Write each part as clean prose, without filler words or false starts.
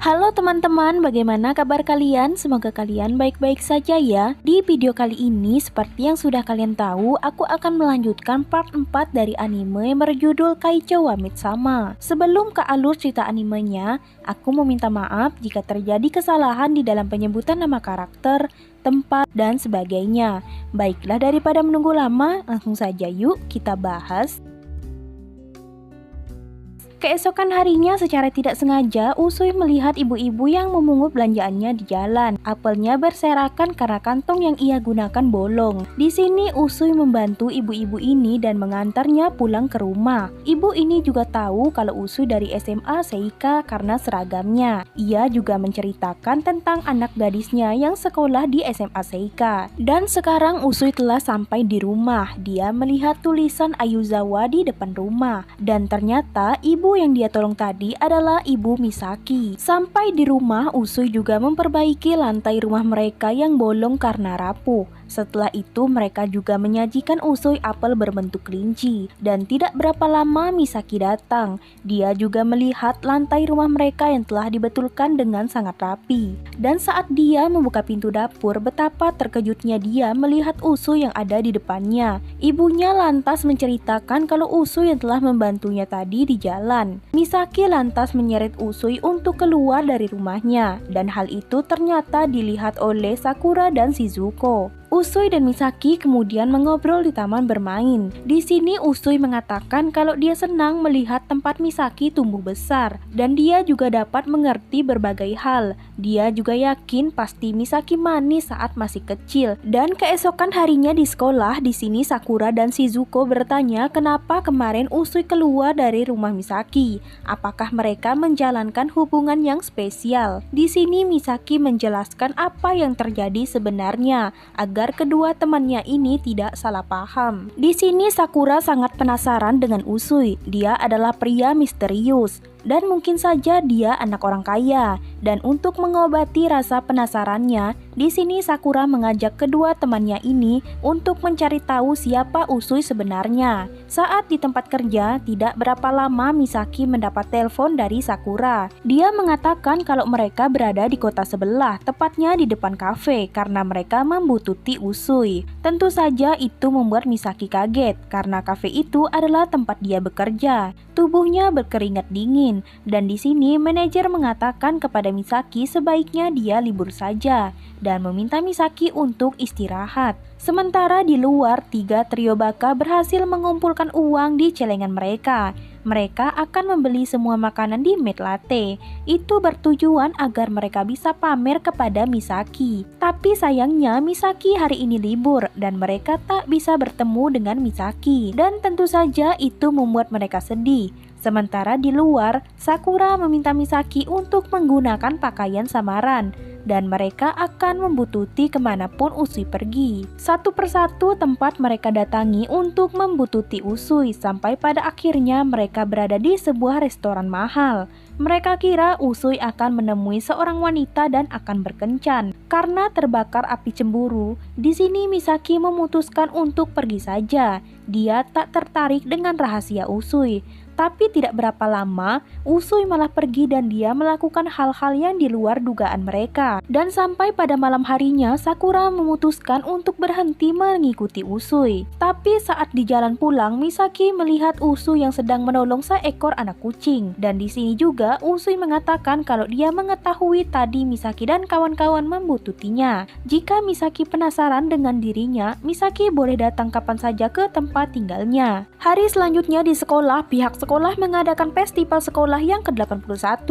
Halo teman-teman, bagaimana kabar kalian? Semoga kalian baik-baik saja ya. Di video kali ini, seperti yang sudah kalian tahu, aku akan melanjutkan part 4 dari anime yang berjudul Kaicho wa Mitsama. Sebelum ke alur cerita animenya, aku mau minta maaf jika terjadi kesalahan di dalam penyebutan nama karakter, tempat, dan sebagainya. Baiklah, daripada menunggu lama, langsung saja yuk kita bahas. Keesokan harinya secara tidak sengaja Usui melihat ibu-ibu yang memungut belanjaannya di jalan. Apelnya berserakan karena kantong yang ia gunakan bolong. Di sini Usui membantu ibu-ibu ini dan mengantarnya pulang ke rumah. Ibu ini juga tahu kalau Usui dari SMA Seika karena seragamnya. Ia juga menceritakan tentang anak gadisnya yang sekolah di SMA Seika. Dan sekarang Usui telah sampai di rumah. Dia melihat tulisan Ayuzawa di depan rumah. Dan ternyata ibu yang dia tolong tadi adalah ibu Misaki. Sampai di rumah, Usui juga memperbaiki lantai rumah mereka yang bolong karena rapuh. Setelah itu mereka juga menyajikan Usui apel berbentuk kelinci. Dan tidak berapa lama Misaki datang. Dia juga melihat lantai rumah mereka yang telah dibetulkan dengan sangat rapi. Dan saat dia membuka pintu dapur, betapa terkejutnya dia melihat Usui yang ada di depannya. Ibunya lantas menceritakan kalau Usui yang telah membantunya tadi di jalan. Misaki lantas menyeret Usui untuk keluar dari rumahnya. Dan hal itu ternyata dilihat oleh Sakura dan Shizuko. Usui dan Misaki kemudian mengobrol di taman bermain. Di sini Usui mengatakan kalau dia senang melihat tempat Misaki tumbuh besar dan dia juga dapat mengerti berbagai hal. Dia juga yakin pasti Misaki manis saat masih kecil. Dan keesokan harinya di sekolah, di sini Sakura dan Shizuko bertanya kenapa kemarin Usui keluar dari rumah Misaki. Apakah mereka menjalankan hubungan yang spesial? Di sini Misaki menjelaskan apa yang terjadi sebenarnya agar kedua temannya ini tidak salah paham. Di sini Sakura sangat penasaran dengan Usui. Dia adalah pria misterius dan mungkin saja dia anak orang kaya. Dan untuk mengobati rasa penasarannya, di sini Sakura mengajak kedua temannya ini untuk mencari tahu siapa Usui sebenarnya. Saat di tempat kerja, tidak berapa lama Misaki mendapat telepon dari Sakura. Dia mengatakan kalau mereka berada di kota sebelah, tepatnya di depan kafe karena mereka membutuhkan Usui. Tentu saja itu membuat Misaki kaget karena kafe itu adalah tempat dia bekerja. Tubuhnya berkeringat dingin dan di sini manajer mengatakan kepada Misaki sebaiknya dia libur saja dan meminta Misaki untuk istirahat. Sementara di luar, 3 trio baka berhasil mengumpulkan uang di celengan mereka. Mereka akan membeli semua makanan di Made Latte. Itu bertujuan agar mereka bisa pamer kepada Misaki. Tapi sayangnya Misaki hari ini libur dan mereka tak bisa bertemu dengan Misaki. Dan tentu saja itu membuat mereka sedih. Sementara di luar, Sakura meminta Misaki untuk menggunakan pakaian samaran dan mereka akan membututi kemanapun Usui pergi. Satu persatu tempat mereka datangi untuk membututi Usui sampai pada akhirnya mereka berada di sebuah restoran mahal. Mereka kira Usui akan menemui seorang wanita dan akan berkencan. Karena terbakar api cemburu, di sini Misaki memutuskan untuk pergi saja. Dia tak tertarik dengan rahasia Usui. Tapi tidak berapa lama, Usui malah pergi dan dia melakukan hal-hal yang di luar dugaan mereka. Dan sampai pada malam harinya, Sakura memutuskan untuk berhenti mengikuti Usui. Tapi saat di jalan pulang, Misaki melihat Usui yang sedang menolong seekor anak kucing. Dan di sini juga Usui mengatakan kalau dia mengetahui tadi Misaki dan kawan-kawan membututinya. Jika Misaki penasaran dengan dirinya, Misaki boleh datang kapan saja ke tempat tinggalnya. Hari selanjutnya di sekolah, pihak sekolah mengadakan festival sekolah yang ke-81.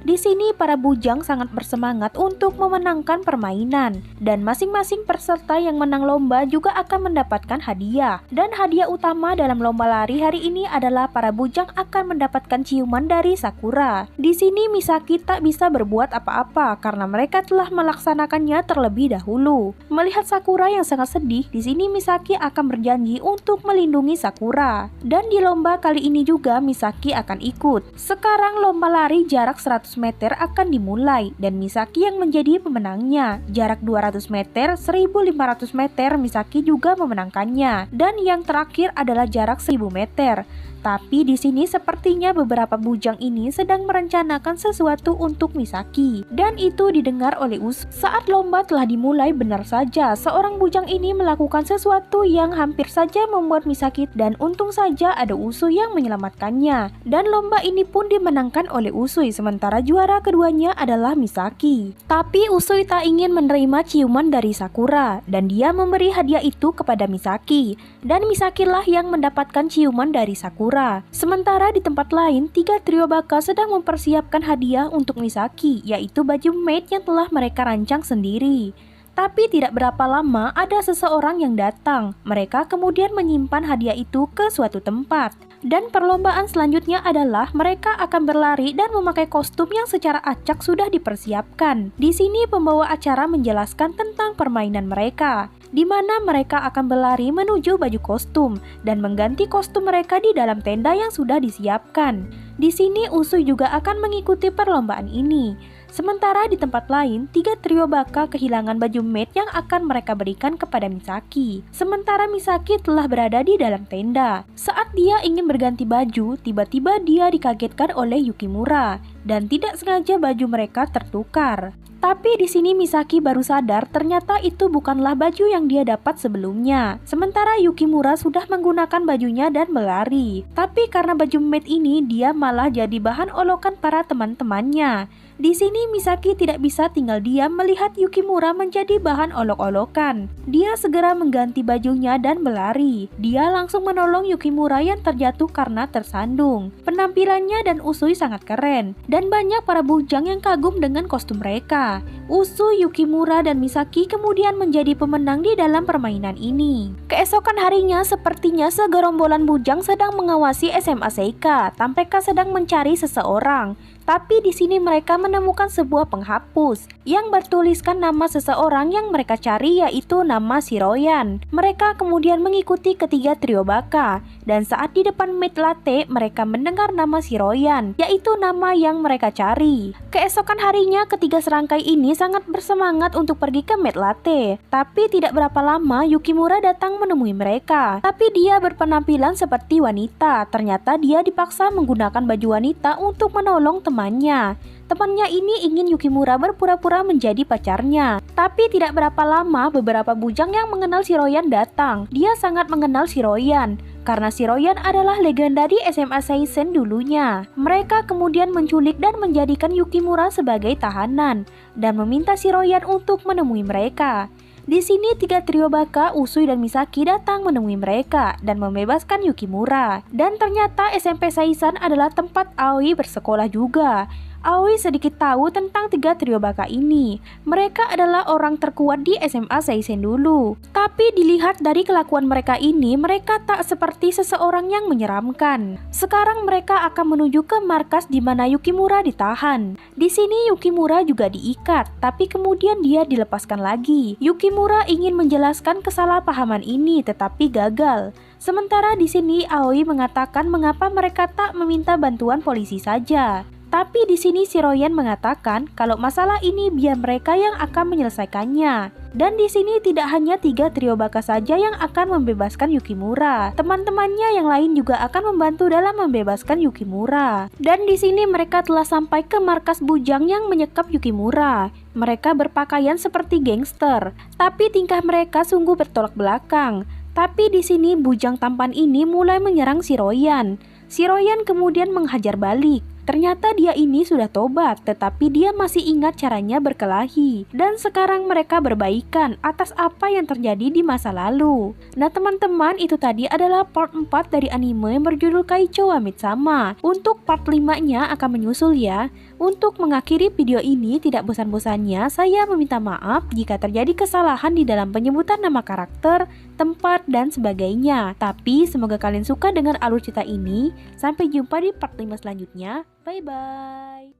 Di sini para bujang sangat bersemangat untuk memenangkan permainan dan masing-masing peserta yang menang lomba juga akan mendapatkan hadiah. Dan hadiah utama dalam lomba lari hari ini adalah para bujang akan mendapatkan ciuman dari Sakura. Di sini Misaki tak bisa berbuat apa-apa karena mereka telah melaksanakannya terlebih dahulu. Melihat Sakura yang sangat sedih, di sini Misaki akan berjanji untuk melindungi Sakura. Dan di lomba kali ini juga Misaki akan ikut. Sekarang lomba lari jarak 100 meter akan dimulai dan Misaki yang menjadi pemenangnya. Jarak 200 meter, 1500 meter Misaki juga memenangkannya. Dan yang terakhir adalah jarak 1000 meter. Tapi di sini sepertinya beberapa bujang ini sedang merencanakan sesuatu untuk Misaki. Dan itu didengar oleh Usui. Saat lomba telah dimulai, benar saja seorang bujang ini melakukan sesuatu yang hampir saja membuat Misaki, dan untung saja ada Usui yang menyelamatkannya. Dan lomba ini pun dimenangkan oleh Usui, sementara juara keduanya adalah Misaki. Tapi Usui tak ingin menerima ciuman dari Sakura, dan dia memberi hadiah itu kepada Misaki. Dan Misaki lah yang mendapatkan ciuman dari Sakura. Sementara di tempat lain, 3 trio baka sedang mempersiapkan hadiah untuk Misaki, yaitu baju maid yang telah mereka rancang sendiri. Tapi tidak berapa lama ada seseorang yang datang. Mereka kemudian menyimpan hadiah itu ke suatu tempat. Dan perlombaan selanjutnya adalah mereka akan berlari dan memakai kostum yang secara acak sudah dipersiapkan. Di sini pembawa acara menjelaskan tentang permainan mereka, di mana mereka akan berlari menuju baju kostum dan mengganti kostum mereka di dalam tenda yang sudah disiapkan. Di sini Usui juga akan mengikuti perlombaan ini. Sementara di tempat lain, 3 trio baka kehilangan baju maid yang akan mereka berikan kepada Misaki. Sementara Misaki telah berada di dalam tenda. Saat dia ingin berganti baju, tiba-tiba dia dikagetkan oleh Yukimura dan tidak sengaja baju mereka tertukar. Tapi di sini Misaki baru sadar ternyata itu bukanlah baju yang dia dapat sebelumnya. Sementara Yukimura sudah menggunakan bajunya dan berlari. Tapi karena baju maid ini, dia malah jadi bahan olokan para teman-temannya. Di sini Misaki tidak bisa tinggal diam melihat Yukimura menjadi bahan olok-olokan. Dia segera mengganti bajunya dan berlari. Dia langsung menolong Yukimura yang terjatuh karena tersandung. Penampilannya dan Usui sangat keren, dan banyak para bujang yang kagum dengan kostum mereka. Usui, Yukimura, dan Misaki kemudian menjadi pemenang di dalam permainan ini. Keesokan harinya, sepertinya segerombolan bujang sedang mengawasi SMA Seika. Tampeka sedang mencari seseorang. Tapi di sini mereka menemukan sebuah penghapus yang bertuliskan nama seseorang yang mereka cari, yaitu nama Shiroyan. Mereka kemudian mengikuti ketiga trio baka, dan saat di depan maid latte mereka mendengar nama Shiroyan, yaitu nama yang mereka cari. Keesokan harinya ketiga serangkai ini sangat bersemangat untuk pergi ke maid latte. Tapi tidak berapa lama Yukimura datang menemui mereka. Tapi dia berpenampilan seperti wanita. Ternyata dia dipaksa menggunakan baju wanita untuk menolong temannya. Temannya ini ingin Yukimura berpura-pura menjadi pacarnya. Tapi tidak berapa lama beberapa bujang yang mengenal Shiroyan datang. Dia sangat mengenal Shiroyan karena Shiroyan adalah legenda di SMA Seisen dulunya. Mereka kemudian menculik dan menjadikan Yukimura sebagai tahanan dan meminta Shiroyan untuk menemui mereka. Di sini 3 trio baka, Usui dan Misaki datang menemui mereka dan membebaskan Yukimura. Dan ternyata SMP Seisen adalah tempat Aoi bersekolah juga. Aoi sedikit tahu tentang 3 trio baka ini. Mereka adalah orang terkuat di SMA Seisen dulu. Tapi dilihat dari kelakuan mereka ini, mereka tak seperti seseorang yang menyeramkan. Sekarang mereka akan menuju ke markas di mana Yukimura ditahan. Di sini Yukimura juga diikat, tapi kemudian dia dilepaskan lagi. Yukimura ingin menjelaskan kesalahpahaman ini, tetapi gagal. Sementara di sini Aoi mengatakan mengapa mereka tak meminta bantuan polisi saja. Tapi di sini Shiroyan mengatakan kalau masalah ini biar mereka yang akan menyelesaikannya. Dan di sini tidak hanya 3 trio baka saja yang akan membebaskan Yukimura. Teman-temannya yang lain juga akan membantu dalam membebaskan Yukimura. Dan di sini mereka telah sampai ke markas bujang yang menyekap Yukimura. Mereka berpakaian seperti gangster, tapi tingkah mereka sungguh bertolak belakang. Tapi di sini bujang tampan ini mulai menyerang Shiroyan. Shiroyan kemudian menghajar balik. Ternyata dia ini sudah tobat, tetapi dia masih ingat caranya berkelahi. Dan sekarang mereka berbaikan atas apa yang terjadi di masa lalu. Nah teman-teman, itu tadi adalah part 4 dari anime yang berjudul Kaichou wa Mitsama. Untuk part 5-nya akan menyusul ya. Untuk mengakhiri video ini, tidak bosan-bosannya saya meminta maaf jika terjadi kesalahan di dalam penyebutan nama karakter, tempat, dan sebagainya. Tapi semoga kalian suka dengan alur cerita ini. Sampai jumpa di part 5 selanjutnya. Bye-bye.